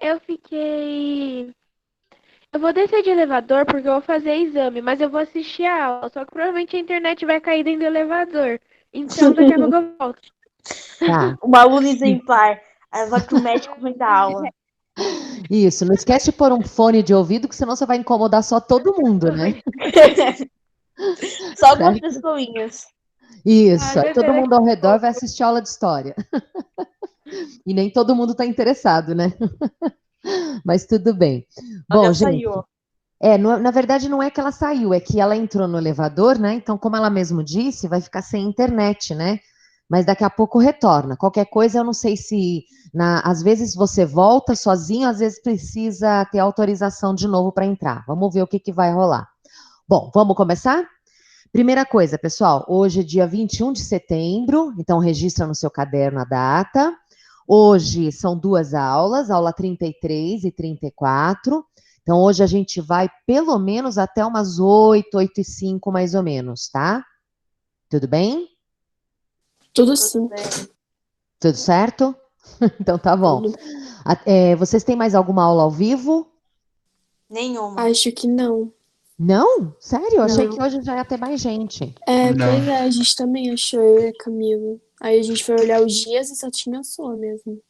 eu fiquei. Eu vou descer de elevador porque eu vou fazer exame, mas eu vou assistir a aula. Só que provavelmente a internet vai cair dentro do elevador. Então daqui a pouco eu volto. Tá. Uma aluna exemplar. Ela vai pro médico vem dar aula. Isso, não esquece de pôr um fone de ouvido, que senão você vai incomodar só todo mundo, né? Só algumas Certo? pessoinhas. Isso, aí todo Beleza, mundo ao redor vai assistir aula de história. E nem todo mundo está interessado, né? Mas tudo bem. Bom, Olha, gente, saiu. na verdade não é que ela saiu, é que ela entrou no elevador, né? Então, como ela mesmo disse, vai ficar sem internet, né? Mas daqui a pouco retorna. Qualquer coisa, eu não sei se às vezes você volta sozinho, às vezes precisa ter autorização de novo para entrar. Vamos ver o que vai rolar. Bom, vamos começar? Primeira coisa, pessoal, hoje é dia 21 de setembro, então registra no seu caderno a data. Hoje são duas aulas, aula 33 e 34. Então, hoje a gente vai pelo menos até umas 8, 8 e 5, mais ou menos, tá? Tudo bem? Tudo sim. Tudo certo? Então tá bom. Tudo. Vocês têm mais alguma aula ao vivo? Nenhuma. Acho que não. Não? Sério? Eu achei Não. que hoje já ia ter mais gente. Pois é, a gente também achou, eu e a Camila. Aí a gente foi olhar os dias e só tinha sua mesmo.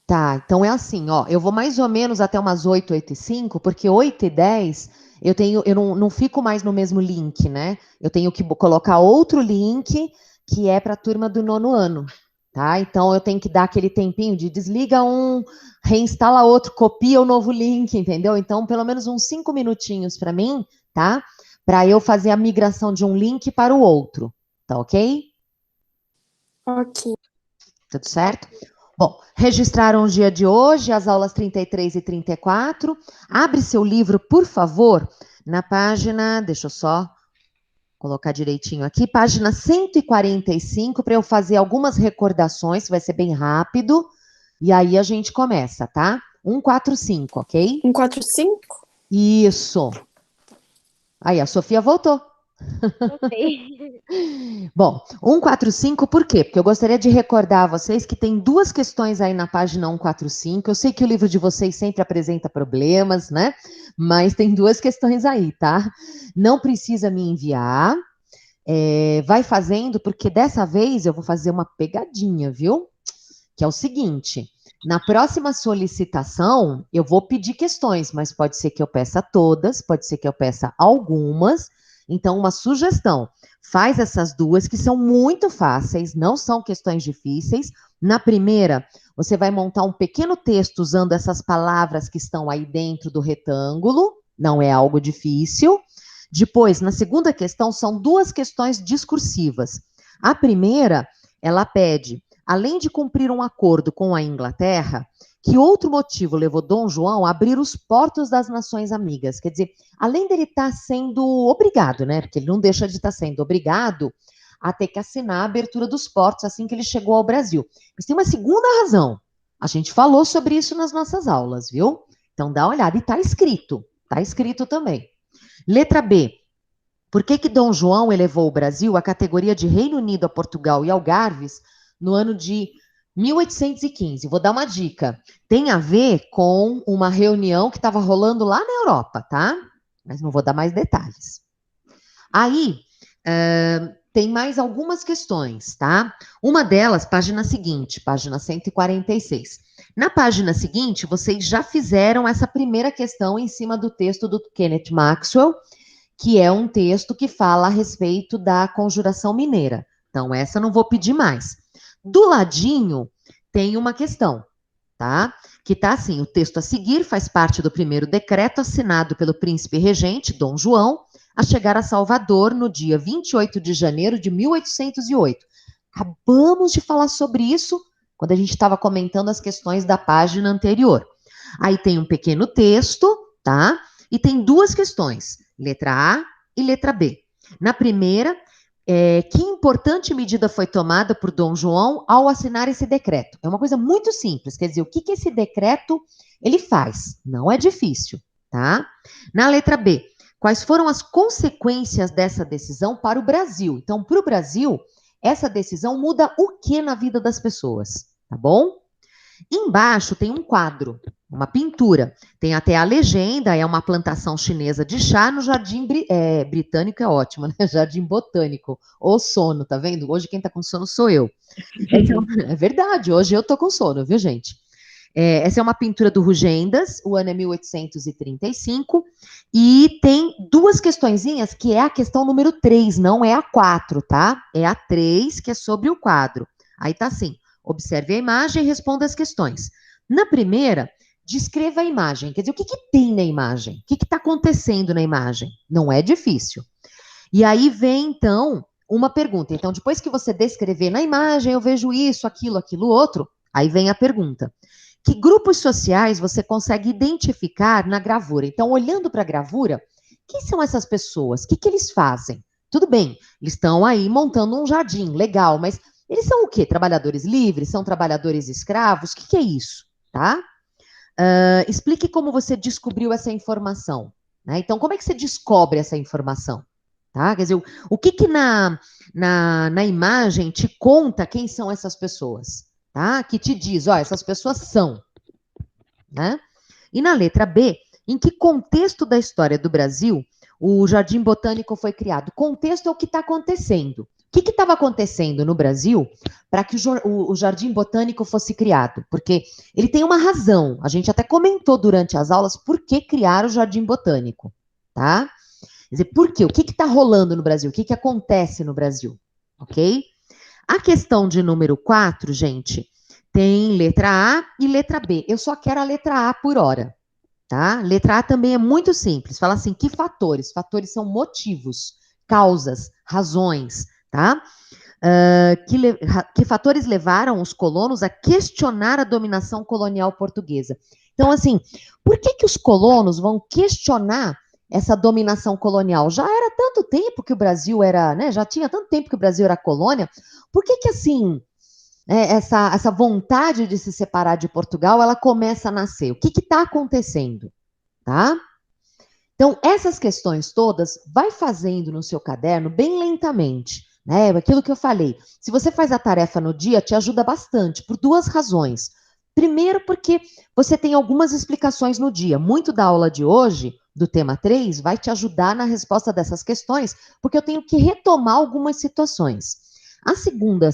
Tá, então é assim, ó, eu vou mais ou menos até umas 8, 8 e 5, porque 8 e 10 eu não fico mais no mesmo link, né? Eu tenho que colocar outro link que é para a turma do nono ano, tá? Então eu tenho que dar aquele tempinho de desliga um, reinstala outro, copia o novo link, entendeu? Então, pelo menos uns 5 minutinhos para mim, tá? Para eu fazer a migração de um link para o outro, tá ok? Ok. Tudo certo? Bom, registraram o dia de hoje, as aulas 33 e 34. Abre seu livro, por favor, na página, deixa eu só colocar direitinho aqui, página 145, para eu fazer algumas recordações, vai ser bem rápido, e aí a gente começa, tá? 145, ok? 145? Isso. Aí, a Sofia voltou. Voltei. Bom, 145 por quê? Porque eu gostaria de recordar a vocês que tem duas questões aí na página 145. Eu sei que o livro de vocês sempre apresenta problemas, né? Mas tem duas questões aí, tá? Não precisa me enviar. Vai fazendo, porque dessa vez eu vou fazer uma pegadinha, viu? Que é o seguinte: na próxima solicitação, eu vou pedir questões, mas pode ser que eu peça todas, pode ser que eu peça algumas. Então, uma sugestão: faz essas duas que são muito fáceis, não são questões difíceis. Na primeira, você vai montar um pequeno texto usando essas palavras que estão aí dentro do retângulo, não é algo difícil. Depois, na segunda questão, são duas questões discursivas. A primeira, ela pede, além de cumprir um acordo com a Inglaterra, que outro motivo levou Dom João a abrir os portos das nações amigas? Quer dizer, além dele estar sendo obrigado, né? Porque ele não deixa de estar sendo obrigado a ter que assinar a abertura dos portos assim que ele chegou ao Brasil. Mas tem uma segunda razão. A gente falou sobre isso nas nossas aulas, viu? Então dá uma olhada. E está escrito também. Letra B. Por que Dom João elevou o Brasil à categoria de Reino Unido a Portugal e Algarves no ano de 1815? Vou dar uma dica. Tem a ver com uma reunião que estava rolando lá na Europa, tá? Mas não vou dar mais detalhes. Aí, tem mais algumas questões, tá? Uma delas, página seguinte, página 146. Na página seguinte, vocês já fizeram essa primeira questão em cima do texto do Kenneth Maxwell, que é um texto que fala a respeito da conjuração mineira. Então, essa não vou pedir mais. Do ladinho, tem uma questão, tá? Que tá assim: o texto a seguir faz parte do primeiro decreto assinado pelo príncipe regente, Dom João, a chegar a Salvador no dia 28 de janeiro de 1808. Acabamos de falar sobre isso quando a gente estava comentando as questões da página anterior. Aí tem um pequeno texto, tá? E tem duas questões, letra A e letra B. Na primeira, que importante medida foi tomada por Dom João ao assinar esse decreto? É uma coisa muito simples, quer dizer, o que esse decreto ele faz? Não é difícil, tá? Na letra B, quais foram as consequências dessa decisão para o Brasil? Então, para o Brasil, essa decisão muda o que na vida das pessoas, tá bom? Embaixo tem um quadro, uma pintura. Tem até a legenda, é uma plantação chinesa de chá no Jardim Britânico, é ótimo, né? Jardim Botânico, ou sono, tá vendo? Hoje quem tá com sono sou eu. Então, é verdade, hoje eu tô com sono, viu, gente? Essa é uma pintura do Rugendas, o ano é 1835, e tem duas questõezinhas, que é a questão número 3, não é a 4, tá? É a 3, que é sobre o quadro. Aí tá assim, observe a imagem e responda as questões. Na primeira, descreva a imagem, quer dizer, o que tem na imagem? O que está acontecendo na imagem? Não é difícil. E aí vem, então, uma pergunta. Então, depois que você descrever na imagem, eu vejo isso, aquilo, outro, aí vem a pergunta. Que grupos sociais você consegue identificar na gravura? Então, olhando para a gravura, quem são essas pessoas? O que eles fazem? Tudo bem, eles estão aí montando um jardim, legal, mas eles são o quê? Trabalhadores livres? São trabalhadores escravos? O que é isso? Tá? Explique como você descobriu essa informação. Né? Então, como é que você descobre essa informação? Tá? Quer dizer, o que na imagem te conta quem são essas pessoas? Tá? Que te diz, ó, essas pessoas são. Né? E na letra B, em que contexto da história do Brasil o Jardim Botânico foi criado? Contexto é o que está acontecendo. O que estava acontecendo no Brasil para que o Jardim Botânico fosse criado? Porque ele tem uma razão. A gente até comentou durante as aulas por que criar o Jardim Botânico. Tá? Quer dizer, por quê? O que está rolando no Brasil? O que acontece no Brasil? Ok? A questão de número 4, gente, tem letra A e letra B. Eu só quero a letra A por hora. Tá? Letra A também é muito simples. Fala assim, que fatores? Fatores são motivos, causas, razões, tá? Que fatores levaram os colonos a questionar a dominação colonial portuguesa? Então, assim, por que os colonos vão questionar essa dominação colonial? Já era tanto tempo que o Brasil era, né? Já tinha tanto tempo que o Brasil era colônia. Por que assim, essa vontade de se separar de Portugal, ela começa a nascer? O que está acontecendo? Tá? Então, essas questões todas, vai fazendo no seu caderno bem lentamente. Né? Aquilo que eu falei. Se você faz a tarefa no dia, te ajuda bastante, por duas razões. Primeiro, porque você tem algumas explicações no dia. Muito da aula de hoje, do tema 3, vai te ajudar na resposta dessas questões, porque eu tenho que retomar algumas situações. A segunda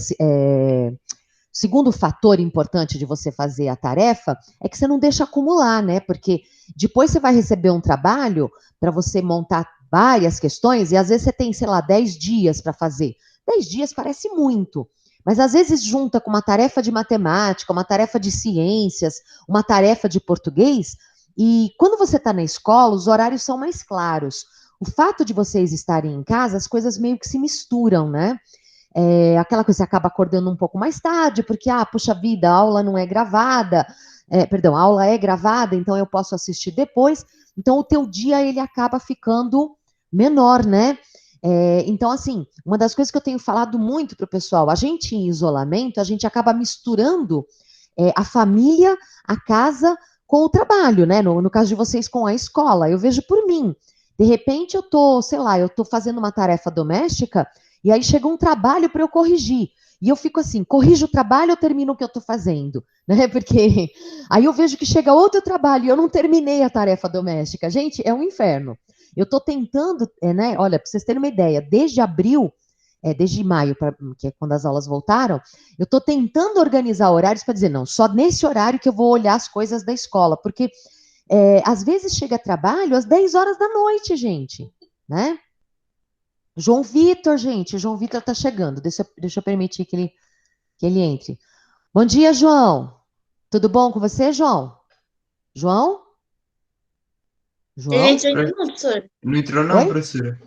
segundo fator importante de você fazer a tarefa é que você não deixa acumular, né? Porque depois você vai receber um trabalho para você montar várias questões e às vezes você tem, sei lá, 10 dias para fazer. 10 dias parece muito, mas às vezes junta com uma tarefa de matemática, uma tarefa de ciências, uma tarefa de português, e quando você está na escola, os horários são mais claros. O fato de vocês estarem em casa, as coisas meio que se misturam, né? Aquela coisa, você acaba acordando um pouco mais tarde, porque, puxa vida, a aula não é gravada, a aula é gravada, então eu posso assistir depois, então o teu dia, ele acaba ficando menor, né? Então, assim, uma das coisas que eu tenho falado muito para o pessoal, a gente em isolamento, a gente acaba misturando a família, a casa com o trabalho, né? No caso de vocês com a escola, eu vejo por mim, de repente eu tô, sei lá, eu tô fazendo uma tarefa doméstica, e aí chega um trabalho para eu corrigir. E eu fico assim, corrijo o trabalho ou termino o que eu estou fazendo? Né? Porque aí eu vejo que chega outro trabalho e eu não terminei a tarefa doméstica. Gente, é um inferno. Eu estou tentando, né? Olha, para vocês terem uma ideia, desde abril, desde maio, que é quando as aulas voltaram, eu estou tentando organizar horários para dizer, não, só nesse horário que eu vou olhar as coisas da escola. Porque às vezes chega trabalho às 10 horas da noite, gente. Né? João Vitor, gente, o João Vitor está chegando. Deixa eu permitir que ele entre. Bom dia, João. Tudo bom com você, João? João? João? Ele entrou não, professor. Não entrou não, Oi? professora.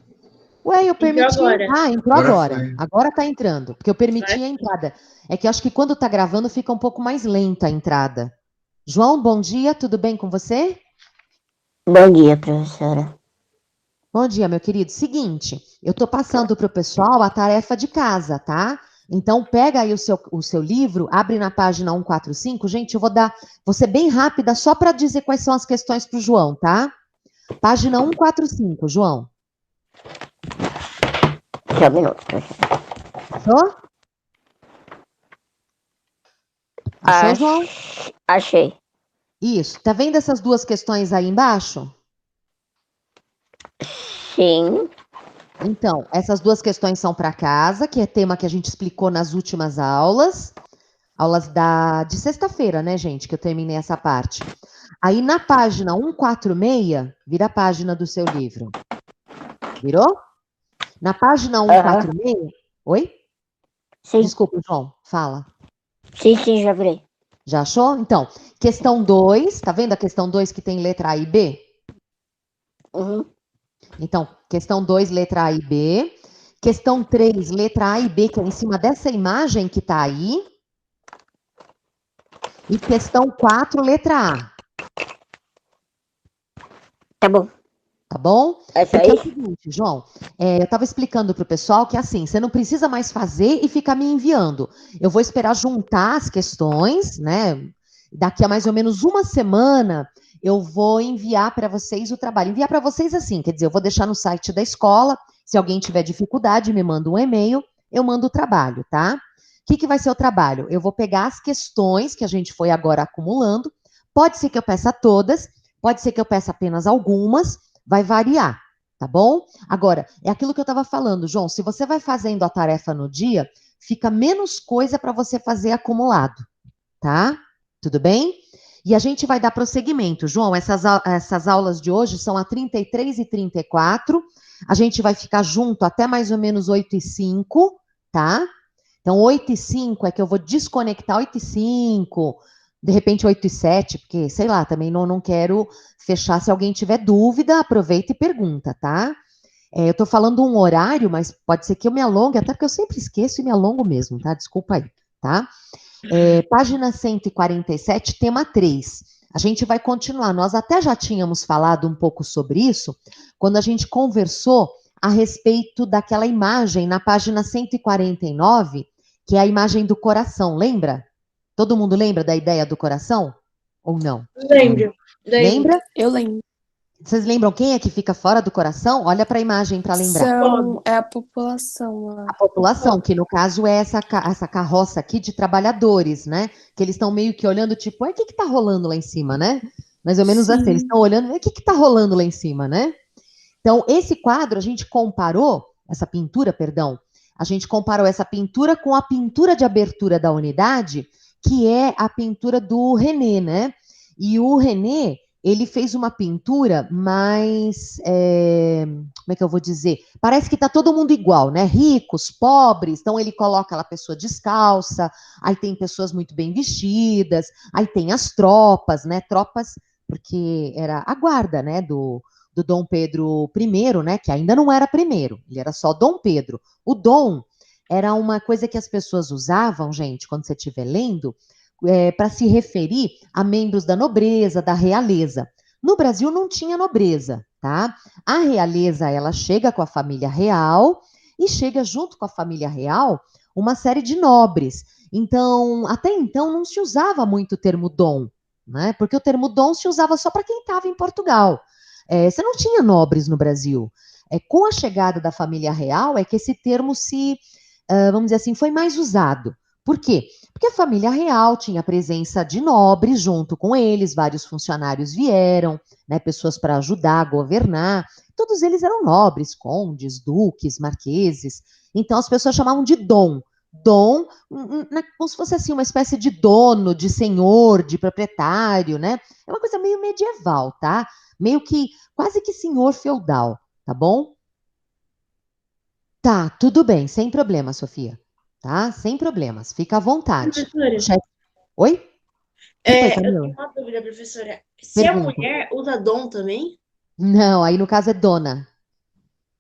Ué, eu permiti. Entrou agora. Entrou agora. Foi. Agora está entrando, porque eu permiti a entrada. É que eu acho que quando está gravando fica um pouco mais lenta a entrada. João, bom dia, tudo bem com você? Bom dia, professora. Bom dia, meu querido. Seguinte, eu estou passando para o pessoal a tarefa de casa, tá? Então, pega aí o seu livro, abre na página 145. Gente, vou ser bem rápida só para dizer quais são as questões para o João, tá? Página 145, João. Só um minuto, professora. Achou? Achou, João? Achei. Isso. Tá vendo essas duas questões aí embaixo? Sim. Então, essas duas questões são para casa, que é tema que a gente explicou nas últimas aulas. Aulas de sexta-feira, né, gente, que eu terminei essa parte. Aí na página 146, vira a página do seu livro. Virou? Na página 146. Oi? Sim. Desculpa, João, fala. Sim, já virei. Já achou? Então, questão 2, tá vendo a questão 2 que tem letra A e B? Uhum. Então, questão 2, letra A e B. Questão 3, letra A e B, que é em cima dessa imagem que tá aí. E questão 4, letra A. Tá bom. Tá bom? É só Porque é o isso? seguinte, João, eu estava explicando para o pessoal que assim, você não precisa mais fazer e ficar me enviando. Eu vou esperar juntar as questões, né? Daqui a mais ou menos uma semana, eu vou enviar para vocês o trabalho. Enviar para vocês assim, quer dizer, eu vou deixar no site da escola. Se alguém tiver dificuldade, me manda um e-mail, eu mando o trabalho, tá? O que vai ser o trabalho? Eu vou pegar as questões que a gente foi agora acumulando. Pode ser que eu peça todas, pode ser que eu peça apenas algumas. Vai variar, tá bom? Agora, é aquilo que eu estava falando, João. Se você vai fazendo a tarefa no dia, fica menos coisa para você fazer acumulado, tá? Tudo bem? E a gente vai dar prosseguimento. João, essas aulas de hoje são a 33 e 34. A gente vai ficar junto até mais ou menos 8h05, tá? Então, 8h05 é que eu vou desconectar 8h05, de repente 8h07, porque, sei lá, também não quero fechar. Se alguém tiver dúvida, aproveita e pergunta, tá? Eu tô falando um horário, mas pode ser que eu me alongue, até porque eu sempre esqueço e me alongo mesmo, tá? Desculpa aí, tá? Página 147, tema 3. A gente vai continuar. Nós até já tínhamos falado um pouco sobre isso quando a gente conversou a respeito daquela imagem na página 149, que é a imagem do coração, lembra? Todo mundo lembra da ideia do coração? Ou não? Lembro. Lembra? Eu lembro. Vocês lembram quem é que fica fora do coração? Olha para a imagem para lembrar. É a população lá. A população, que no caso é essa carroça aqui de trabalhadores, né? Que eles estão meio que olhando, tipo, o que que tá rolando lá em cima, né? Mais ou menos assim, eles estão olhando, o que que tá rolando lá em cima, né? Então, esse quadro, a gente comparou, essa pintura, perdão, a gente comparou essa pintura com a pintura de abertura da unidade, que é a pintura do René, né? E o René, ele fez uma pintura mais, como é que eu vou dizer? Parece que tá todo mundo igual, né? Ricos, pobres, então ele coloca lá a pessoa descalça, aí tem pessoas muito bem vestidas, aí tem as tropas, né? Tropas, porque era a guarda, né, do Dom Pedro I, né, que ainda não era primeiro, ele era só Dom Pedro. O Dom era uma coisa que as pessoas usavam, gente, quando você estiver lendo, para se referir a membros da nobreza, da realeza. No Brasil não tinha nobreza, tá? A realeza, ela chega com a família real e chega junto com a família real uma série de nobres. Então, até então não se usava muito o termo dom, né? Porque o termo dom se usava só para quem estava em Portugal. Você não tinha nobres no Brasil. Com a chegada da família real é que esse termo vamos dizer assim, foi mais usado. Por quê? Porque a família real tinha a presença de nobres junto com eles, vários funcionários vieram, né, pessoas para ajudar a governar. Todos eles eram nobres, condes, duques, marqueses. Então as pessoas chamavam de dom. Dom, como se fosse assim, uma espécie de dono, de senhor, de proprietário, né? É uma coisa meio medieval, tá? Meio que, quase que senhor feudal, tá bom? Tá, tudo bem, sem problema, Sofia. Tá? Sem problemas, fica à vontade. Professora, Oi? O que foi, eu Camila? tenho uma dúvida, professora. Se a Pergunta. mulher usa dom também? Não, aí no caso é dona.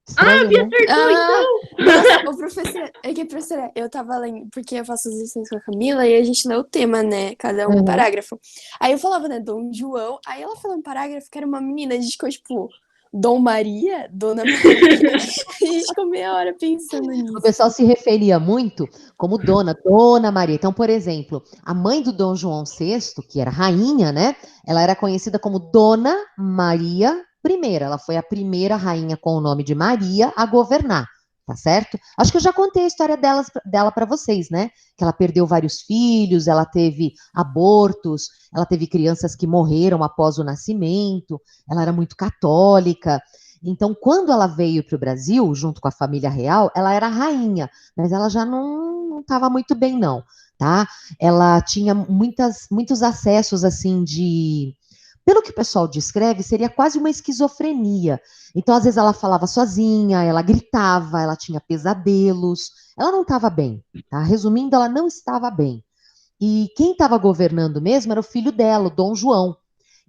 Estranho, Bia né? acertou, então! Nossa, o professor, é que professora, eu tava lendo, porque eu faço as lições com a Camila e a gente lê o tema, né? Cada um Uhum. parágrafo. Aí eu falava, né, Dom João, aí ela falou um parágrafo que era uma menina, a gente ficou tipo, Dom Maria? Dona Maria? A gente ficou meia hora pensando O nisso. pessoal se referia muito como Dona Maria. Então, por exemplo, a mãe do Dom João VI, que era rainha, né? Ela era conhecida como Dona Maria I. Ela foi a primeira rainha com o nome de Maria a governar. tá certo? Acho que eu já contei a história dela para vocês, né? Que ela perdeu vários filhos, ela teve abortos, ela teve crianças que morreram após o nascimento, ela era muito católica. Então, quando ela veio para o Brasil, junto com a família real, ela era rainha, mas ela já não estava muito bem, não, tá? Ela tinha muitos acessos, assim, pelo que o pessoal descreve, seria quase uma esquizofrenia. Então, às vezes, ela falava sozinha, ela gritava, ela tinha pesadelos, ela não estava bem, tá? Resumindo, ela não estava bem. E quem estava governando mesmo era o filho dela, o Dom João.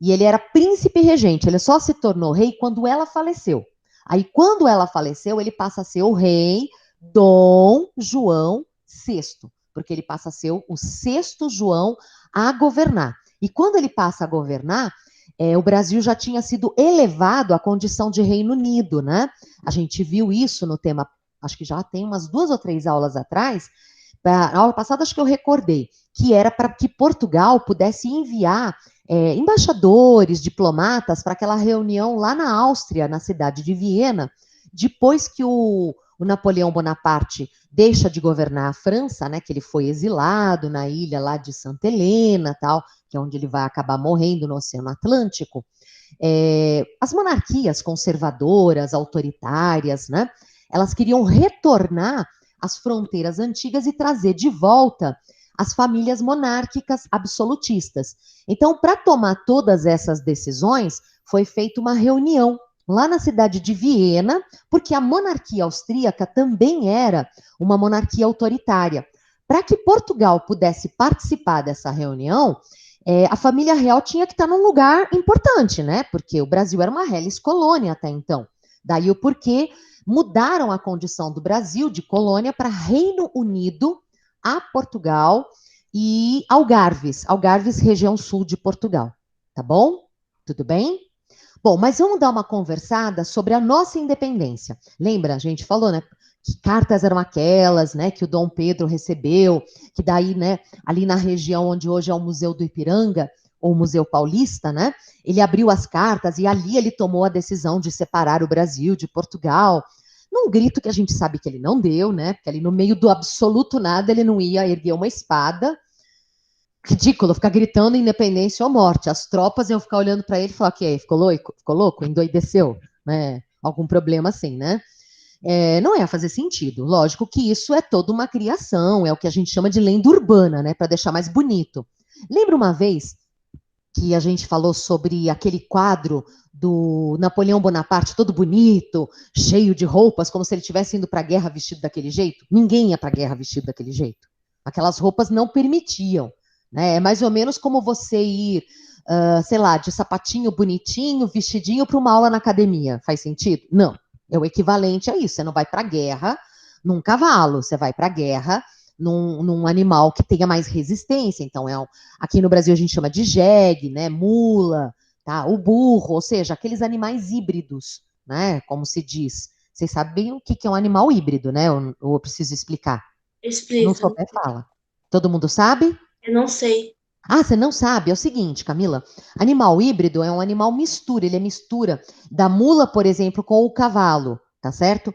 E ele era príncipe regente, ele só se tornou rei quando ela faleceu. Aí, quando ela faleceu, ele passa a ser o rei Dom João VI, porque ele passa a ser o sexto João a governar. E quando ele passa a governar, o Brasil já tinha sido elevado à condição de Reino Unido, né? A gente viu isso no tema, acho que já tem umas 2 ou 3 aulas atrás. Na aula passada, acho que eu recordei, que era para que Portugal pudesse enviar embaixadores, diplomatas para aquela reunião lá na Áustria, na cidade de Viena, depois que o Napoleão Bonaparte deixa de governar a França, né, que ele foi exilado na ilha lá de Santa Helena, tal, que é onde ele vai acabar morrendo no Oceano Atlântico. As monarquias conservadoras, autoritárias, né, elas queriam retornar às fronteiras antigas e trazer de volta as famílias monárquicas absolutistas. Então, para tomar todas essas decisões, foi feita uma reunião lá na cidade de Viena, porque a monarquia austríaca também era uma monarquia autoritária. Para que Portugal pudesse participar dessa reunião, a família real tinha que estar num lugar importante, né? Porque o Brasil era uma reles colônia até então. Daí o porquê mudaram a condição do Brasil de colônia para Reino Unido, a Portugal e Algarves, região sul de Portugal. Tá bom? Tudo bem? Bom, mas vamos dar uma conversada sobre a nossa independência. Lembra, a gente falou, né? Que cartas eram aquelas, né? Que o Dom Pedro recebeu, que daí, né? Ali na região onde hoje é o Museu do Ipiranga, ou Museu Paulista, né? Ele abriu as cartas e ali ele tomou a decisão de separar o Brasil de Portugal, num grito que a gente sabe que ele não deu, né? Porque ali no meio do absoluto nada ele não ia erguer uma espada. Ridículo, ficar gritando independência ou morte. As tropas iam ficar olhando para ele e falar que ficou louco? Ficou louco? Endoideceu? Né? Algum problema assim, né? Não ia fazer sentido. Lógico que isso é toda uma criação, é o que a gente chama de lenda urbana, né? Para deixar mais bonito. Lembra uma vez que a gente falou sobre aquele quadro do Napoleão Bonaparte, todo bonito, cheio de roupas, como se ele estivesse indo para a guerra vestido daquele jeito? Ninguém ia para a guerra vestido daquele jeito. Aquelas roupas não permitiam. Né? É mais ou menos como você ir, sei lá, de sapatinho bonitinho, vestidinho para uma aula na academia. Faz sentido? Não. É o equivalente a isso. Você não vai para a guerra num cavalo, você vai para a guerra num animal que tenha mais resistência. Então, aqui no Brasil a gente chama de jegue, né? Mula, tá? O burro, ou seja, aqueles animais híbridos, né? Como se diz. Vocês sabem o que é um animal híbrido, né? Ou eu preciso explicar? Não Explica. souber, fala. Todo mundo sabe? Eu não sei. Ah, você não sabe? É o seguinte, Camila. Animal híbrido é um animal mistura. Ele é mistura da mula, por exemplo, com o cavalo, tá certo?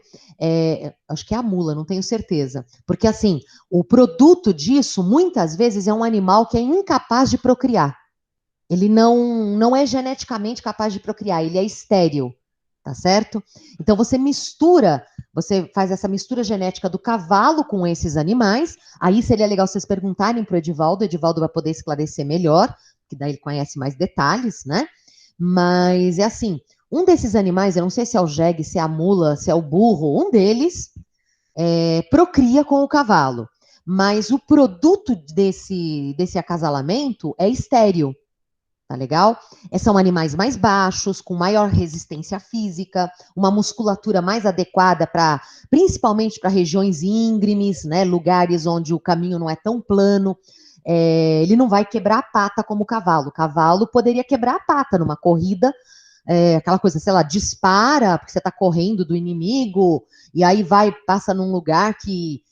Acho que é a mula, não tenho certeza. Porque, assim, o produto disso, muitas vezes, é um animal que é incapaz de procriar. Ele não é geneticamente capaz de procriar, ele é estéril, tá certo? Então, você faz essa mistura genética do cavalo com esses animais. Aí seria legal vocês perguntarem para o Edivaldo vai poder esclarecer melhor, que daí ele conhece mais detalhes, né? Mas é assim, um desses animais, eu não sei se é o jegue, se é a mula, se é o burro, um deles procria com o cavalo. Mas o produto desse acasalamento é estéril. Tá legal? São animais mais baixos, com maior resistência física, uma musculatura mais adequada principalmente para regiões íngremes, né? Lugares onde o caminho não é tão plano. Ele não vai quebrar a pata como o cavalo. O cavalo poderia quebrar a pata numa corrida, aquela coisa, sei lá, dispara, porque você está correndo do inimigo, e aí passa num lugar que,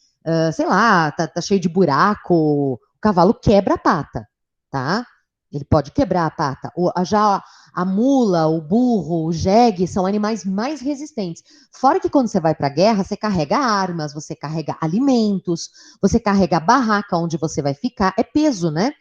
sei lá, tá cheio de buraco, o cavalo quebra a pata, tá? Ele pode quebrar a pata. Já A mula, o burro, o jegue são animais mais resistentes. Fora que quando você vai para a guerra, você carrega armas, você carrega alimentos, você carrega a barraca onde você vai ficar. É peso, né?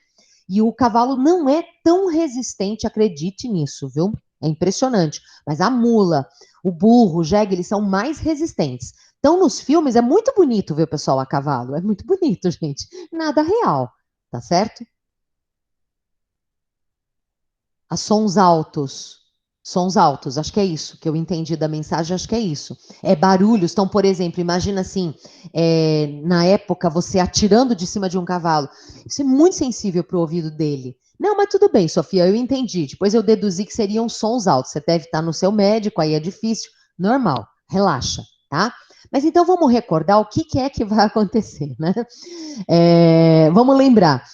E o cavalo não é tão resistente, acredite nisso, viu? É impressionante. Mas a mula, o burro, o jegue, eles são mais resistentes. Então, nos filmes, é muito bonito ver o pessoal a cavalo. É muito bonito, gente. Nada real, tá certo? A sons altos. Sons altos, acho que é isso que eu entendi da mensagem, acho que é isso. É barulhos. Então, por exemplo, imagina assim, na época, você atirando de cima de um cavalo. Isso é muito sensível para o ouvido dele. Não, mas tudo bem, Sofia, eu entendi. Depois eu deduzi que seriam sons altos. Você deve estar no seu médico, aí é difícil. Normal, relaxa, tá? Mas então vamos recordar o que é que vai acontecer, né? Vamos lembrar.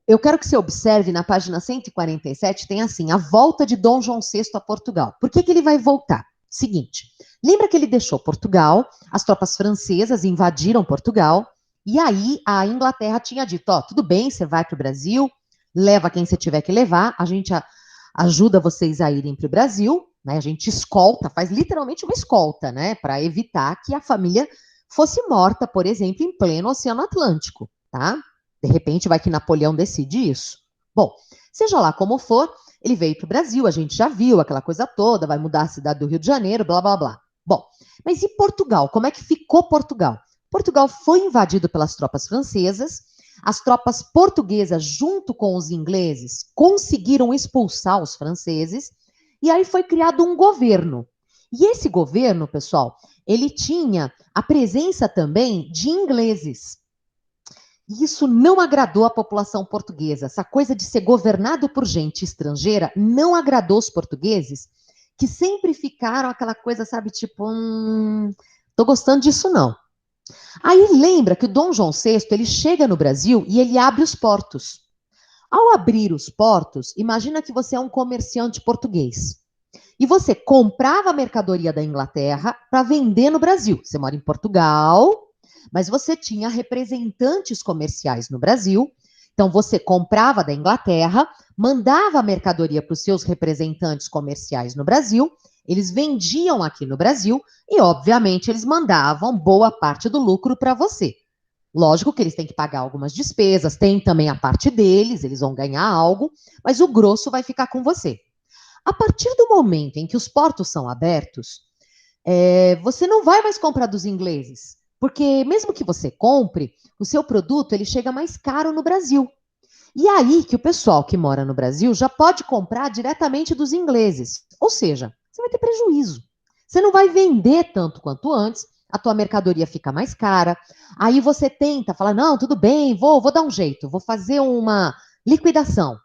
Eu quero que você observe na página 147, tem assim, a volta de Dom João VI a Portugal. Por que ele vai voltar? Seguinte, lembra que ele deixou Portugal, as tropas francesas invadiram Portugal, e aí a Inglaterra tinha dito, ó, tudo bem, você vai para o Brasil, leva quem você tiver que levar, a gente ajuda vocês a irem para o Brasil, né? A gente escolta, faz literalmente uma escolta, né? Para evitar que a família fosse morta, por exemplo, em pleno Oceano Atlântico, tá? De repente vai que Napoleão decide isso. Bom, seja lá como for, ele veio para o Brasil, a gente já viu aquela coisa toda, vai mudar a cidade do Rio de Janeiro, blá, blá, blá. Bom, mas e Portugal? Como é que ficou Portugal? Portugal foi invadido pelas tropas francesas, as tropas portuguesas, junto com os ingleses, conseguiram expulsar os franceses, e aí foi criado um governo. E esse governo, pessoal, ele tinha a presença também de ingleses. E isso não agradou a população portuguesa. Essa coisa de ser governado por gente estrangeira não agradou os portugueses, que sempre ficaram aquela coisa, sabe, tipo, tô gostando disso não. Aí lembra que o Dom João VI, ele chega no Brasil e ele abre os portos. Ao abrir os portos, imagina que você é um comerciante português. E você comprava a mercadoria da Inglaterra para vender no Brasil. Você mora em Portugal, mas você tinha representantes comerciais no Brasil. Então, você comprava da Inglaterra, mandava a mercadoria para os seus representantes comerciais no Brasil, eles vendiam aqui no Brasil e, obviamente, eles mandavam boa parte do lucro para você. Lógico que eles têm que pagar algumas despesas, tem também a parte deles, eles vão ganhar algo, mas o grosso vai ficar com você. A partir do momento em que os portos são abertos, você não vai mais comprar dos ingleses, porque mesmo que você compre, o seu produto ele chega mais caro no Brasil. E aí que o pessoal que mora no Brasil já pode comprar diretamente dos ingleses. Ou seja, você vai ter prejuízo. Você não vai vender tanto quanto antes, a tua mercadoria fica mais cara. Aí você tenta falar, não, tudo bem, vou dar um jeito, vou fazer uma liquidação.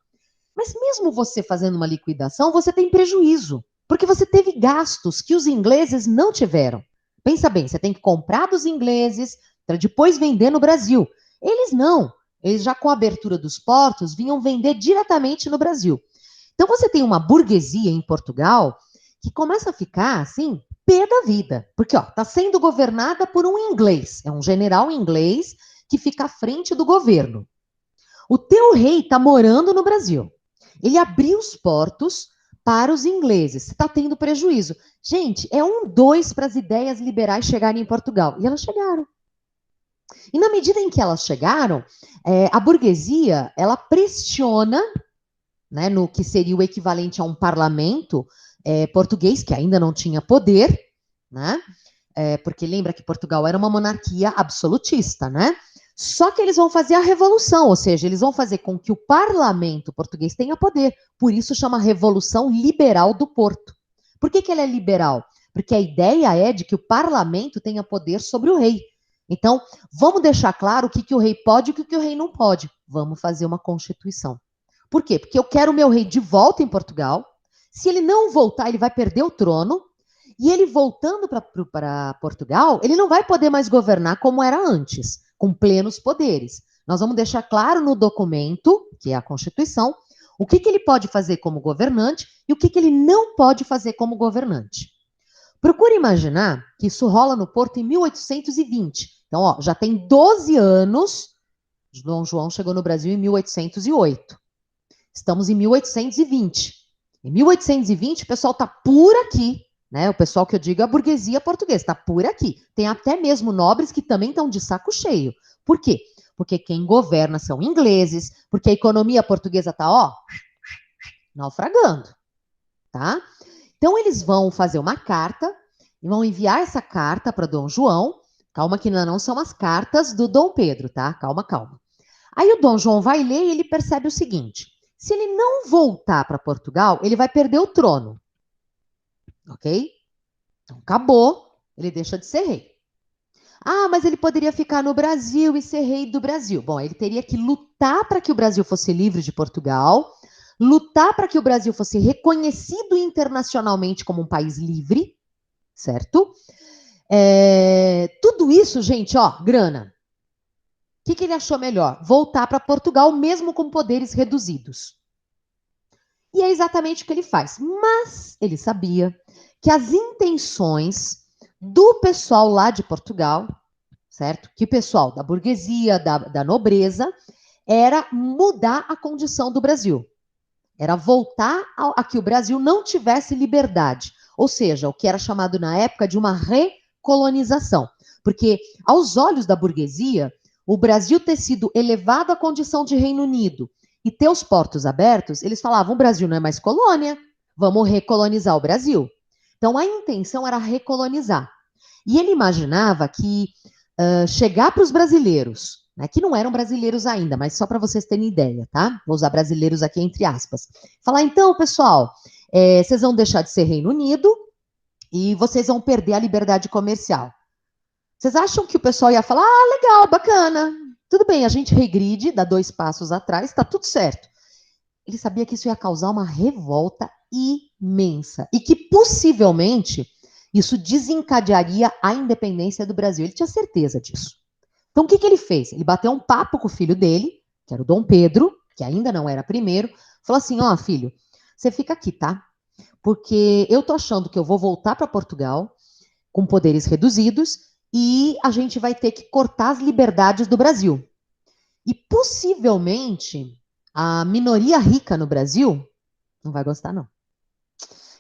Mas mesmo você fazendo uma liquidação, você tem prejuízo, porque você teve gastos que os ingleses não tiveram. Pensa bem, você tem que comprar dos ingleses para depois vender no Brasil. Eles não. Eles já com a abertura dos portos vinham vender diretamente no Brasil. Então você tem uma burguesia em Portugal que começa a ficar assim, pé da vida. Porque está sendo governada por um inglês. É um general inglês que fica à frente do governo. O teu rei está morando no Brasil. Ele abriu os portos para os ingleses. Está tendo prejuízo. Gente, é 2 para as ideias liberais chegarem em Portugal. E elas chegaram. E na medida em que elas chegaram, a burguesia, ela pressiona, né, no que seria o equivalente a um parlamento português, que ainda não tinha poder, né? Porque lembra que Portugal era uma monarquia absolutista, né? Só que eles vão fazer a revolução, ou seja, eles vão fazer com que o parlamento português tenha poder. Por isso chama Revolução Liberal do Porto. Por que ela é liberal? Porque a ideia é de que o parlamento tenha poder sobre o rei. Então, vamos deixar claro o que o rei pode e o que o rei não pode. Vamos fazer uma constituição. Por quê? Porque eu quero o meu rei de volta em Portugal. Se ele não voltar, ele vai perder o trono. E ele voltando para Portugal, ele não vai poder mais governar como era antes, com plenos poderes. Nós vamos deixar claro no documento, que é a Constituição, o que ele pode fazer como governante e o que ele não pode fazer como governante. Procure imaginar que isso rola no Porto em 1820. Então, já tem 12 anos. Dom João chegou no Brasil em 1808. Estamos em 1820. Em 1820, o pessoal está por aqui, né? O pessoal que eu digo é a burguesia portuguesa, está por aqui. Tem até mesmo nobres que também estão de saco cheio. Por quê? Porque quem governa são ingleses, porque a economia portuguesa está, ó, naufragando, tá? Então, eles vão fazer uma carta e vão enviar essa carta para Dom João. Calma que ainda não são as cartas do Dom Pedro, tá? Calma, calma. Aí o Dom João vai ler e ele percebe o seguinte: se ele não voltar para Portugal, ele vai perder o trono. Ok? Então, acabou, ele deixa de ser rei. Ah, mas ele poderia ficar no Brasil e ser rei do Brasil. Bom, ele teria que lutar para que o Brasil fosse livre de Portugal, lutar para que o Brasil fosse reconhecido internacionalmente como um país livre, certo? Tudo isso, gente, ó, grana. O que ele achou melhor? Voltar para Portugal, mesmo com poderes reduzidos. E é exatamente o que ele faz. Mas ele sabia que as intenções do pessoal lá de Portugal, certo? Que o pessoal da burguesia, da nobreza, era mudar a condição do Brasil. Era voltar a que o Brasil não tivesse liberdade. Ou seja, o que era chamado na época de uma recolonização. Porque, aos olhos da burguesia, o Brasil ter sido elevado à condição de Reino Unido e ter os portos abertos, eles falavam, o Brasil não é mais colônia, vamos recolonizar o Brasil. Então, a intenção era recolonizar. E ele imaginava que chegar para os brasileiros, né, que não eram brasileiros ainda, mas só para vocês terem ideia, tá? Vou usar brasileiros aqui entre aspas. Falar, então, pessoal, vocês vão deixar de ser Reino Unido e vocês vão perder a liberdade comercial. Vocês acham que o pessoal ia falar, ah, legal, bacana, tudo bem, a gente regride, dá 2 passos atrás, tá tudo certo. Ele sabia que isso ia causar uma revolta imensa e que possivelmente isso desencadearia a independência do Brasil. Ele tinha certeza disso. Então, o que ele fez? Ele bateu um papo com o filho dele, que era o Dom Pedro, que ainda não era primeiro, falou assim, ó, filho, você fica aqui, tá? Porque eu tô achando que eu vou voltar para Portugal com poderes reduzidos e a gente vai ter que cortar as liberdades do Brasil. E possivelmente a minoria rica no Brasil não vai gostar, não.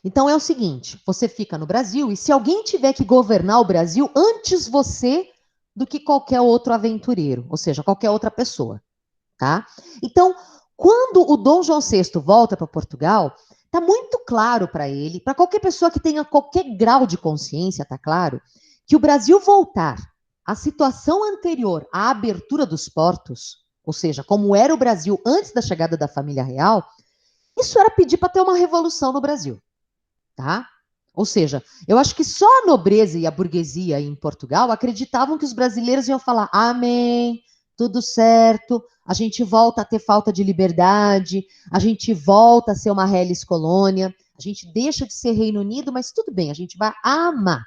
Então é o seguinte, você fica no Brasil e se alguém tiver que governar o Brasil, antes você do que qualquer outro aventureiro, ou seja, qualquer outra pessoa, tá? Então, quando o Dom João VI volta para Portugal, tá muito claro para ele, para qualquer pessoa que tenha qualquer grau de consciência, tá claro, que o Brasil voltar à situação anterior à abertura dos portos, ou seja, como era o Brasil antes da chegada da família real, isso era pedir para ter uma revolução no Brasil, tá? Ou seja, eu acho que só a nobreza e a burguesia em Portugal acreditavam que os brasileiros iam falar amém, tudo certo, a gente volta a ter falta de liberdade, a gente volta a ser uma reles colônia, a gente deixa de ser Reino Unido, mas tudo bem, a gente vai amar.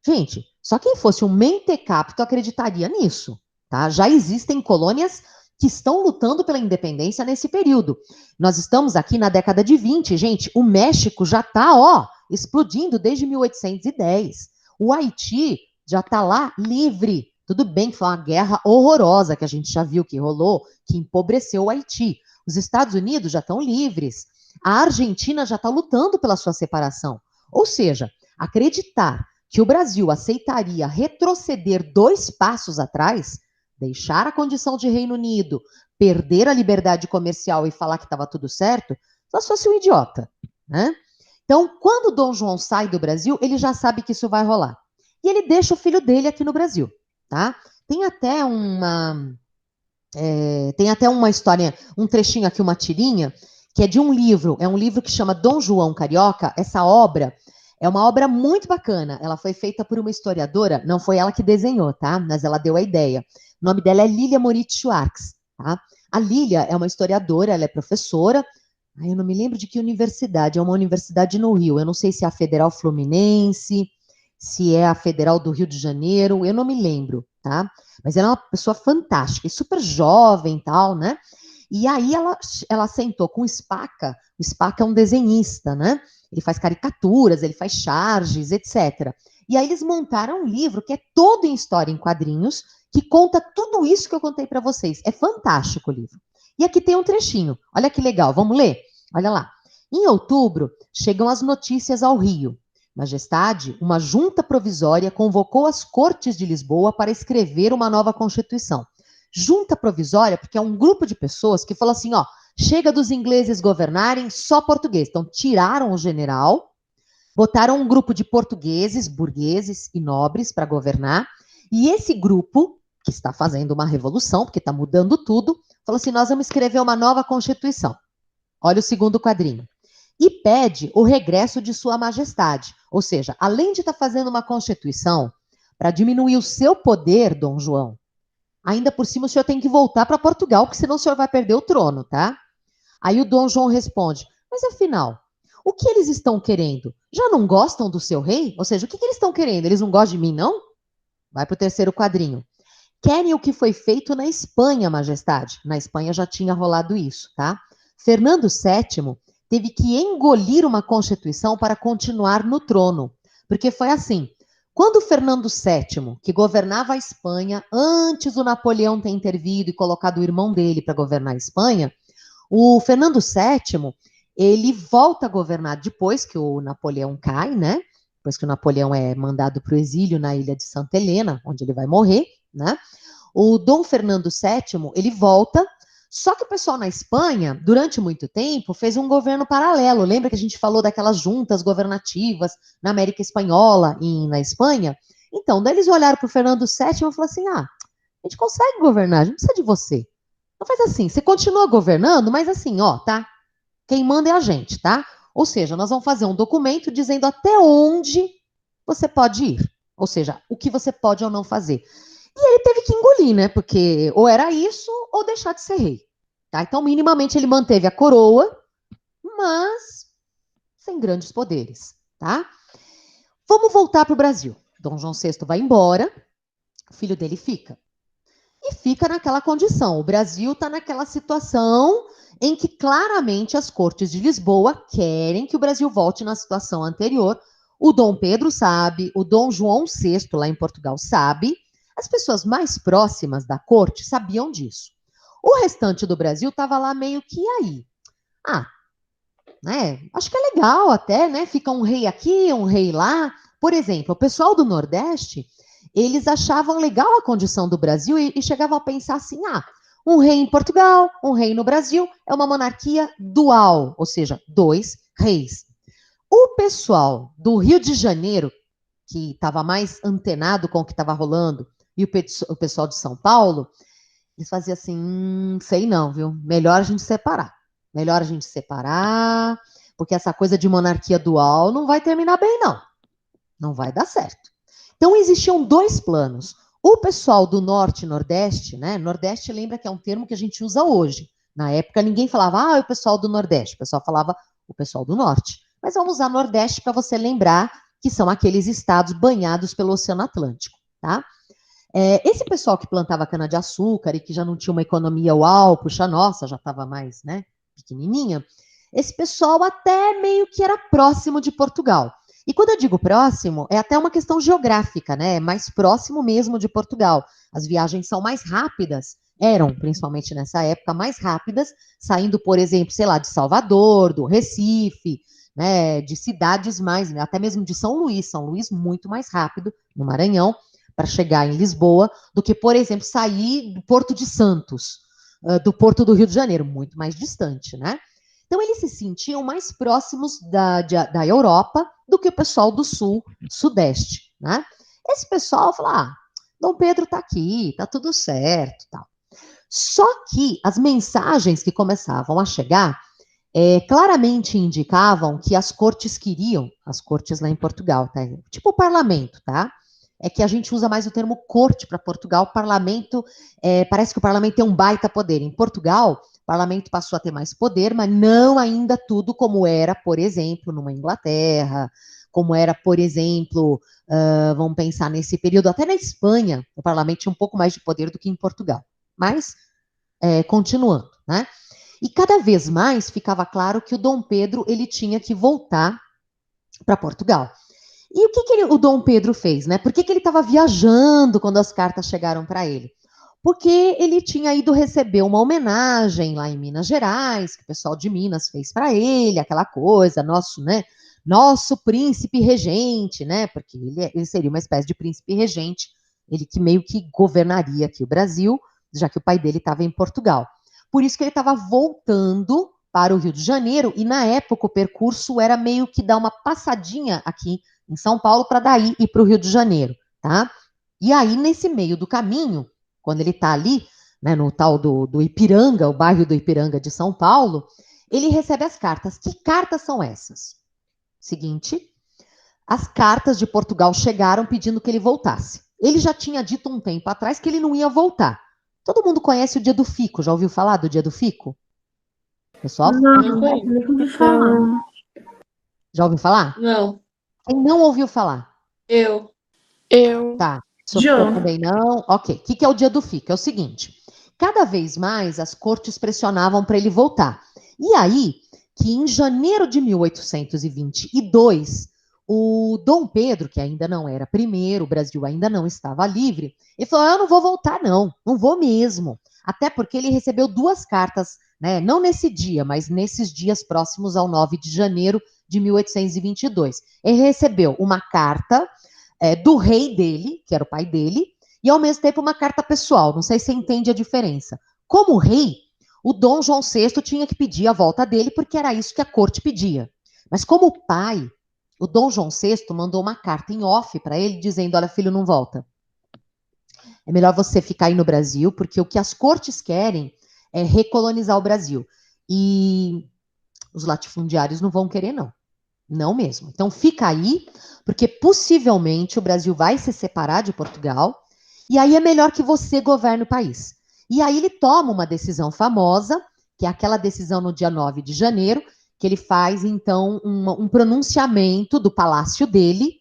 Gente, só quem fosse um mentecapto acreditaria nisso, tá? Já existem colônias que estão lutando pela independência nesse período. Nós estamos aqui na década de 20, gente, o México já está, ó, explodindo desde 1810. O Haiti já está lá livre. Tudo bem que foi uma guerra horrorosa que a gente já viu que rolou, que empobreceu o Haiti. Os Estados Unidos já estão livres. A Argentina já está lutando pela sua separação. Ou seja, acreditar que o Brasil aceitaria retroceder 2 passos atrás, deixar a condição de Reino Unido, perder a liberdade comercial e falar que estava tudo certo, só se fosse um idiota, né? Então, quando o Dom João sai do Brasil, ele já sabe que isso vai rolar. E ele deixa o filho dele aqui no Brasil, tá? Tem até uma história, um trechinho aqui, uma tirinha, que é de um livro que chama Dom João Carioca. Essa obra é uma obra muito bacana. Ela foi feita por uma historiadora, não foi ela que desenhou, tá? Mas ela deu a ideia. O nome dela é Lília Moritz Schwartz, tá? A Lília é uma historiadora, ela é professora. Eu não me lembro de que universidade, é uma universidade no Rio. Eu não sei se é a Federal Fluminense, se é a Federal do Rio de Janeiro, eu não me lembro, tá? Mas ela é uma pessoa fantástica, e super jovem e tal, né? E aí ela sentou com o Spaca é um desenhista, né? Ele faz caricaturas, ele faz charges, etc. E aí eles montaram um livro que é todo em história em quadrinhos, que conta tudo isso que eu contei para vocês. É fantástico o livro. E aqui tem um trechinho. Olha que legal, vamos ler? Olha lá. Em outubro, chegam as notícias ao Rio. Majestade, uma junta provisória convocou as Cortes de Lisboa para escrever uma nova Constituição. Junta provisória, porque é um grupo de pessoas que falou assim, ó, chega dos ingleses governarem só português. Então, tiraram o general, botaram um grupo de portugueses, burgueses e nobres para governar, e esse grupo, que está fazendo uma revolução, porque está mudando tudo, falou assim, nós vamos escrever uma nova Constituição. Olha o segundo quadrinho. E pede o regresso de Sua Majestade. Ou seja, além de estar fazendo uma Constituição para diminuir o seu poder, Dom João, ainda por cima o senhor tem que voltar para Portugal, porque senão o senhor vai perder o trono, tá? Aí o Dom João responde, mas afinal, o que eles estão querendo? Já não gostam do seu rei? Ou seja, o que eles estão querendo? Eles não gostam de mim, não? Vai para o terceiro quadrinho. Querem o que foi feito na Espanha, Majestade. Na Espanha já tinha rolado isso, tá? Fernando VII teve que engolir uma Constituição para continuar no trono. Porque foi assim, quando Fernando VII, que governava a Espanha, antes do Napoleão ter intervido e colocado o irmão dele para governar a Espanha, o Fernando VII, ele volta a governar depois que o Napoleão cai, né? Depois que o Napoleão é mandado para o exílio na ilha de Santa Helena, onde ele vai morrer, né? O Dom Fernando VII, ele volta, só que o pessoal na Espanha, durante muito tempo, fez um governo paralelo. Lembra que a gente falou daquelas juntas governativas na América Espanhola e na Espanha? Então, daí eles olharam para o Fernando VII e falaram assim, a gente consegue governar, a gente não precisa de você. Então faz assim, você continua governando, mas assim, ó, tá? Quem manda é a gente, tá? Ou seja, nós vamos fazer um documento dizendo até onde você pode ir. Ou seja, o que você pode ou não fazer. E ele teve que engolir, né? Porque ou era isso ou deixar de ser rei. Tá? Então, minimamente, ele manteve a coroa, mas sem grandes poderes. Tá? Vamos voltar para o Brasil. Dom João VI vai embora, o filho dele fica. E fica naquela condição. O Brasil está naquela situação em que claramente as Cortes de Lisboa querem que o Brasil volte na situação anterior. O Dom Pedro sabe, o Dom João VI, lá em Portugal, sabe. As pessoas mais próximas da corte sabiam disso. O restante do Brasil estava lá meio que aí. Né? Acho que é legal até, né? Fica um rei aqui, um rei lá. Por exemplo, o pessoal do Nordeste, eles achavam legal a condição do Brasil e chegavam a pensar assim, um rei em Portugal, um rei no Brasil, é uma monarquia dual, ou seja, 2 reis. O pessoal do Rio de Janeiro, que estava mais antenado com o que estava rolando, e o pessoal de São Paulo, eles faziam assim, sei não, viu? Melhor a gente separar. Melhor a gente separar, porque essa coisa de monarquia dual não vai terminar bem, não. Não vai dar certo. Então, existiam 2 planos. O pessoal do Norte e Nordeste, né? Nordeste, lembra que é um termo que a gente usa hoje. Na época, ninguém falava, o pessoal do Nordeste. O pessoal falava, o pessoal do Norte. Mas vamos usar Nordeste para você lembrar que são aqueles estados banhados pelo Oceano Atlântico, tá? Esse pessoal que plantava cana-de-açúcar e que já não tinha uma economia uau, puxa, nossa, já estava mais, né, pequenininha, esse pessoal até meio que era próximo de Portugal. E quando eu digo próximo, é até uma questão geográfica, né, é mais próximo mesmo de Portugal. As viagens são mais rápidas, eram, principalmente nessa época, mais rápidas, saindo, por exemplo, sei lá, de Salvador, do Recife, né, de cidades mais, até mesmo de São Luís muito mais rápido, no Maranhão, para chegar em Lisboa, do que, por exemplo, sair do Porto de Santos, do Porto do Rio de Janeiro, muito mais distante, né? Então, eles se sentiam mais próximos da Europa do que o pessoal do Sul, Sudeste, né? Esse pessoal falou, Dom Pedro está aqui, está tudo certo, tal. Só que as mensagens que começavam a chegar claramente indicavam que as cortes queriam, as cortes lá em Portugal, tá? Tipo o parlamento, tá? É que a gente usa mais o termo corte para Portugal, parlamento, parece que o parlamento tem um baita poder. Em Portugal, o parlamento passou a ter mais poder, mas não ainda tudo como era, por exemplo, numa Inglaterra, como era, por exemplo, vamos pensar nesse período, até na Espanha, o parlamento tinha um pouco mais de poder do que em Portugal. Mas, continuando, né? E cada vez mais ficava claro que o Dom Pedro ele tinha que voltar para Portugal. E o que o Dom Pedro fez, né? Por que ele estava viajando quando as cartas chegaram para ele? porque ele tinha ido receber uma homenagem lá em Minas Gerais, que o pessoal de Minas fez para ele, aquela coisa, nosso, né? Nosso príncipe regente, né? Porque ele seria uma espécie de príncipe regente, ele que meio que governaria aqui o Brasil, já que o pai dele estava em Portugal. Por isso que ele estava voltando para o Rio de Janeiro, e na época o percurso era meio que dar uma passadinha aqui em São Paulo para daí ir para o Rio de Janeiro, tá? E aí, nesse meio do caminho, quando ele está ali, né, no tal do Ipiranga, o bairro do Ipiranga de São Paulo, ele recebe as cartas. Que cartas são essas? Seguinte, as cartas de Portugal chegaram pedindo que ele voltasse. Ele já tinha dito um tempo atrás que ele não ia voltar. Todo mundo conhece o dia do fico, já ouviu falar do dia do fico? Pessoal? Não, nunca ouvi falar. Já ouviu falar? Não, Quem não ouviu falar? eu. Tá. Sofia também não. Ok. O que é o dia do fico? É o seguinte: cada vez mais as cortes pressionavam para ele voltar. E aí, que em janeiro de 1822, o Dom Pedro, que ainda não era primeiro, o Brasil ainda não estava livre, ele falou: eu não vou voltar, não vou mesmo. Até porque ele recebeu duas cartas, né? Não nesse dia, mas nesses dias próximos ao 9 de janeiro de 1822. Ele recebeu uma carta do rei dele, que era o pai dele, e ao mesmo tempo uma carta pessoal. Não sei se você entende a diferença. Como rei, o Dom João VI tinha que pedir a volta dele, porque era isso que a corte pedia. Mas como pai, o Dom João VI mandou uma carta em off para ele, dizendo: olha, filho, não volta. É melhor você ficar aí no Brasil, porque o que as cortes querem é recolonizar o Brasil. E os latifundiários não vão querer, não. Não mesmo. Então fica aí, porque possivelmente o Brasil vai se separar de Portugal, e aí é melhor que você governe o país. E aí ele toma uma decisão famosa, que é aquela decisão no dia 9 de janeiro, que ele faz, então, um pronunciamento do palácio dele,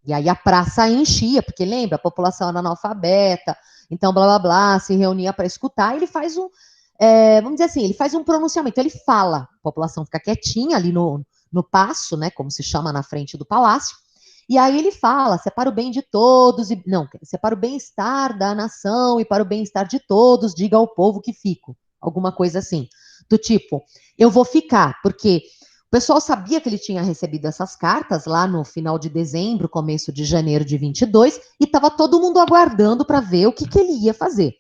e aí a praça enchia, porque lembra, a população era analfabeta, então blá blá blá, se reunia para escutar, e ele faz vamos dizer assim, ele faz um pronunciamento, ele fala, a população fica quietinha ali no paço, né, como se chama na frente do palácio, e aí ele fala: se é para o bem de todos, se é para o bem-estar da nação e para o bem-estar de todos, diga ao povo que fico. Alguma coisa assim, do tipo, eu vou ficar, porque o pessoal sabia que ele tinha recebido essas cartas lá no final de dezembro, começo de janeiro de 22, e estava todo mundo aguardando para ver o que ele ia fazer.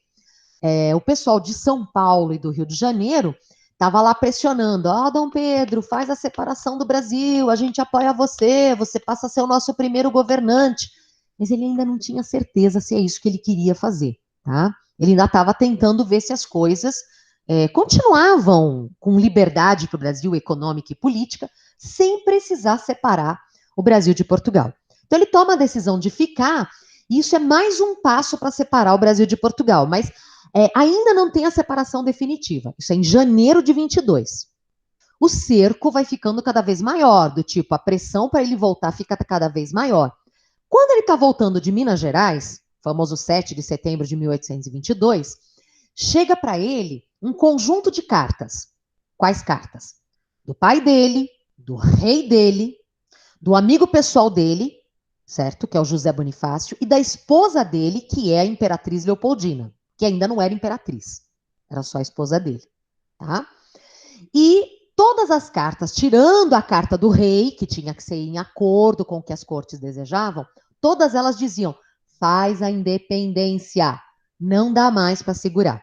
O pessoal de São Paulo e do Rio de Janeiro estava lá pressionando: Dom Pedro, faz a separação do Brasil, a gente apoia você passa a ser o nosso primeiro governante. Mas ele ainda não tinha certeza se é isso que ele queria fazer, tá? Ele ainda estava tentando ver se as coisas continuavam com liberdade para o Brasil, econômica e política, sem precisar separar o Brasil de Portugal. Então ele toma a decisão de ficar, e isso é mais um passo para separar o Brasil de Portugal, mas ainda não tem a separação definitiva. Isso é em janeiro de 22. O cerco vai ficando cada vez maior, do tipo, a pressão para ele voltar fica cada vez maior. Quando ele está voltando de Minas Gerais, famoso 7 de setembro de 1822, chega para ele um conjunto de cartas. Quais cartas? Do pai dele, do rei dele, do amigo pessoal dele, certo? Que é o José Bonifácio, e da esposa dele, que é a Imperatriz Leopoldina, que ainda não era imperatriz, era só a esposa dele, tá? E todas as cartas, tirando a carta do rei, que tinha que ser em acordo com o que as cortes desejavam, todas elas diziam: faz a independência, não dá mais para segurar.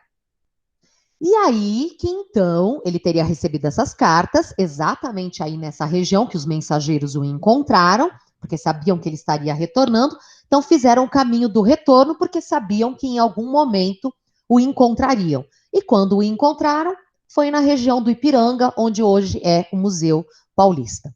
E aí que então ele teria recebido essas cartas, exatamente aí nessa região que os mensageiros o encontraram, porque sabiam que ele estaria retornando, então fizeram o caminho do retorno, porque sabiam que em algum momento o encontrariam. E quando o encontraram, foi na região do Ipiranga, onde hoje é o Museu Paulista.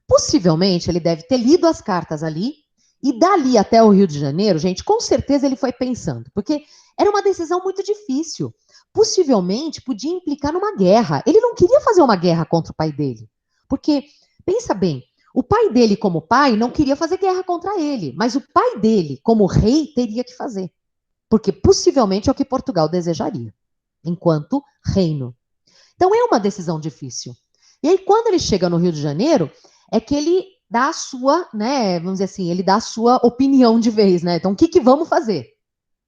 Possivelmente ele deve ter lido as cartas ali, e dali até o Rio de Janeiro, gente, com certeza ele foi pensando, porque era uma decisão muito difícil. Possivelmente podia implicar numa guerra. Ele não queria fazer uma guerra contra o pai dele, porque, pensa bem, o pai dele, como pai, não queria fazer guerra contra ele, mas o pai dele, como rei, teria que fazer, porque possivelmente é o que Portugal desejaria, enquanto reino. Então é uma decisão difícil. E aí, quando ele chega no Rio de Janeiro, é que ele dá a sua, né, vamos dizer assim, ele dá a sua opinião de vez, né? Então, o que vamos fazer?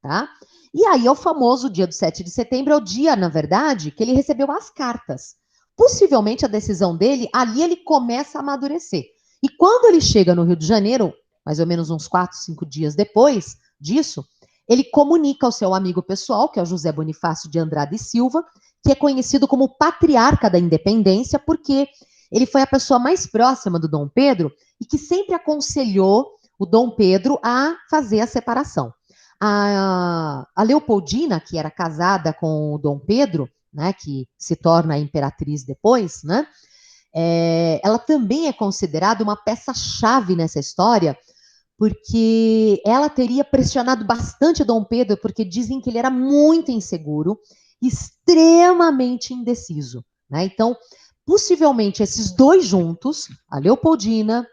Tá? E aí é o famoso dia do 7 de setembro, é o dia, na verdade, que ele recebeu as cartas. Possivelmente a decisão dele, ali ele começa a amadurecer. E quando ele chega no Rio de Janeiro, mais ou menos uns 4, 5 dias depois disso, ele comunica ao seu amigo pessoal, que é o José Bonifácio de Andrade e Silva, que é conhecido como patriarca da independência, porque ele foi a pessoa mais próxima do Dom Pedro e que sempre aconselhou o Dom Pedro a fazer a separação. A Leopoldina, que era casada com o Dom Pedro, né, que se torna a imperatriz depois, né, ela também é considerada uma peça-chave nessa história, porque ela teria pressionado bastante Dom Pedro, porque dizem que ele era muito inseguro, extremamente indeciso, né? Então, possivelmente esses dois juntos, a Leopoldina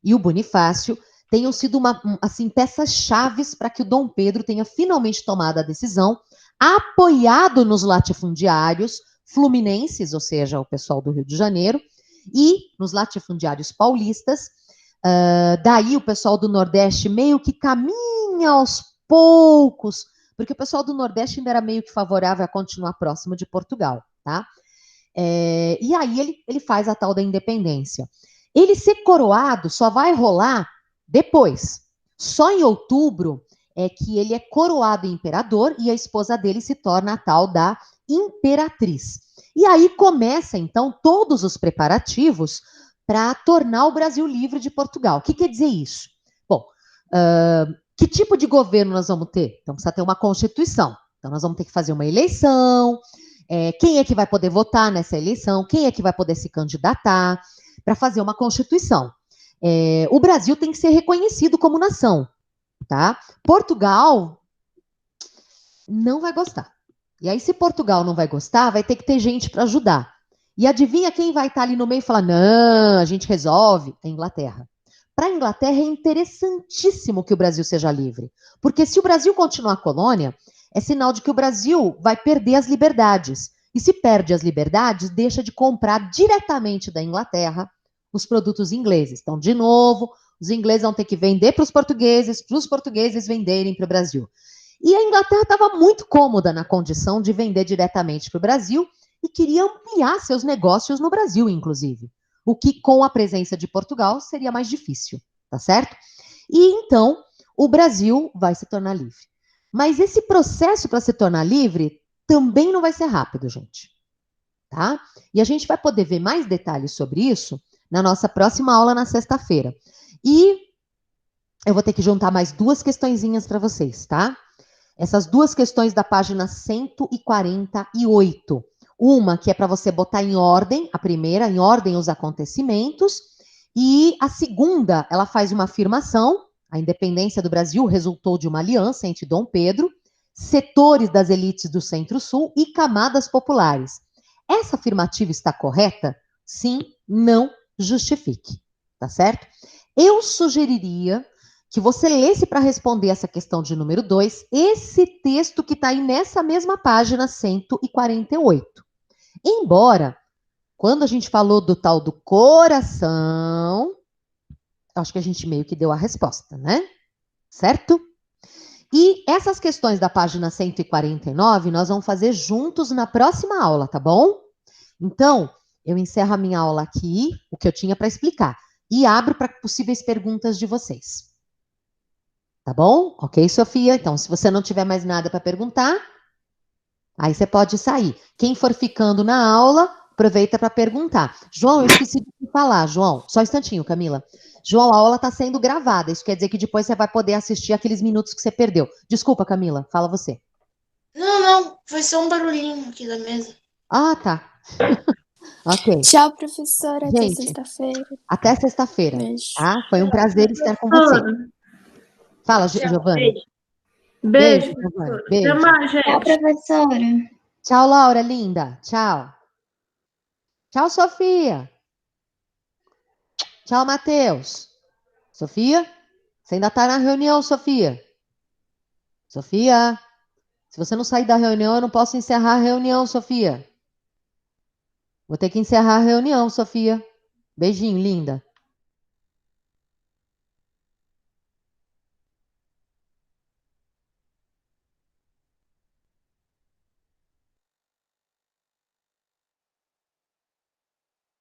e o Bonifácio, tenham sido assim, peças-chaves para que o Dom Pedro tenha finalmente tomado a decisão, apoiado nos latifundiários fluminenses, ou seja, o pessoal do Rio de Janeiro, e nos latifundiários paulistas. Daí o pessoal do Nordeste meio que caminha aos poucos, porque o pessoal do Nordeste ainda era meio que favorável a continuar próximo de Portugal, tá? E aí ele faz a tal da independência. Ele ser coroado só vai rolar depois. Só em outubro é que ele é coroado imperador e a esposa dele se torna a tal da imperatriz. E aí começa, então, todos os preparativos para tornar o Brasil livre de Portugal. O que quer dizer isso? Bom, que tipo de governo nós vamos ter? Então, precisa ter uma Constituição. Então, nós vamos ter que fazer uma eleição. Quem é que vai poder votar nessa eleição? Quem é que vai poder se candidatar para fazer uma Constituição? O Brasil tem que ser reconhecido como nação, tá? Portugal não vai gostar. E aí, se Portugal não vai gostar, vai ter que ter gente para ajudar. E adivinha quem vai estar ali no meio e falar, não, a gente resolve? A Inglaterra. Para a Inglaterra é interessantíssimo que o Brasil seja livre. Porque se o Brasil continuar colônia, é sinal de que o Brasil vai perder as liberdades. E se perde as liberdades, deixa de comprar diretamente da Inglaterra os produtos ingleses. Então, de novo, os ingleses vão ter que vender para os portugueses venderem para o Brasil. E a Inglaterra estava muito cômoda na condição de vender diretamente para o Brasil e queria ampliar seus negócios no Brasil, inclusive. O que, com a presença de Portugal, seria mais difícil, tá certo? E então, o Brasil vai se tornar livre. Mas esse processo para se tornar livre também não vai ser rápido, gente. Tá? E a gente vai poder ver mais detalhes sobre isso na nossa próxima aula na sexta-feira. E eu vou ter que juntar mais duas questõezinhas para vocês, tá? Essas duas questões da página 148. Uma que é para você botar em ordem, a primeira, em ordem os acontecimentos, e a segunda, ela faz uma afirmação, a independência do Brasil resultou de uma aliança entre Dom Pedro, setores das elites do Centro-Sul e camadas populares. Essa afirmativa está correta? Sim, não, justifique, tá certo? Eu sugeriria que você lesse para responder essa questão de número 2, esse texto que está aí nessa mesma página 148. Embora, quando a gente falou do tal do coração, acho que a gente meio que deu a resposta, né? Certo? E essas questões da página 149, nós vamos fazer juntos na próxima aula, tá bom? Então, eu encerro a minha aula aqui, o que eu tinha para explicar, e abro para possíveis perguntas de vocês. Tá bom? Ok, Sofia? Então, se você não tiver mais nada para perguntar, aí você pode sair. Quem for ficando na aula, aproveita para perguntar. João, eu esqueci de falar, João. Só um instantinho, Camila. João, a aula está sendo gravada. Isso quer dizer que depois você vai poder assistir aqueles minutos que você perdeu. Desculpa, Camila. Fala você. Não. Foi só um barulhinho aqui da mesa. Ah, tá. Ok. Tchau, professora. Até Gente, sexta-feira. até sexta-feira. Beijo. Tá? Foi um prazer estar com você. Fala, Giovana. Beijo. Giovana. Até Beijo. mais, gente. Tchau, professora. Tchau, Laura, linda. Tchau. Tchau, Sofia. Tchau, Matheus. Sofia? Você ainda está na reunião, Sofia? Sofia? Se você não sair da reunião, eu não posso encerrar a reunião, Sofia. Vou ter que encerrar a reunião, Sofia. Beijinho, linda.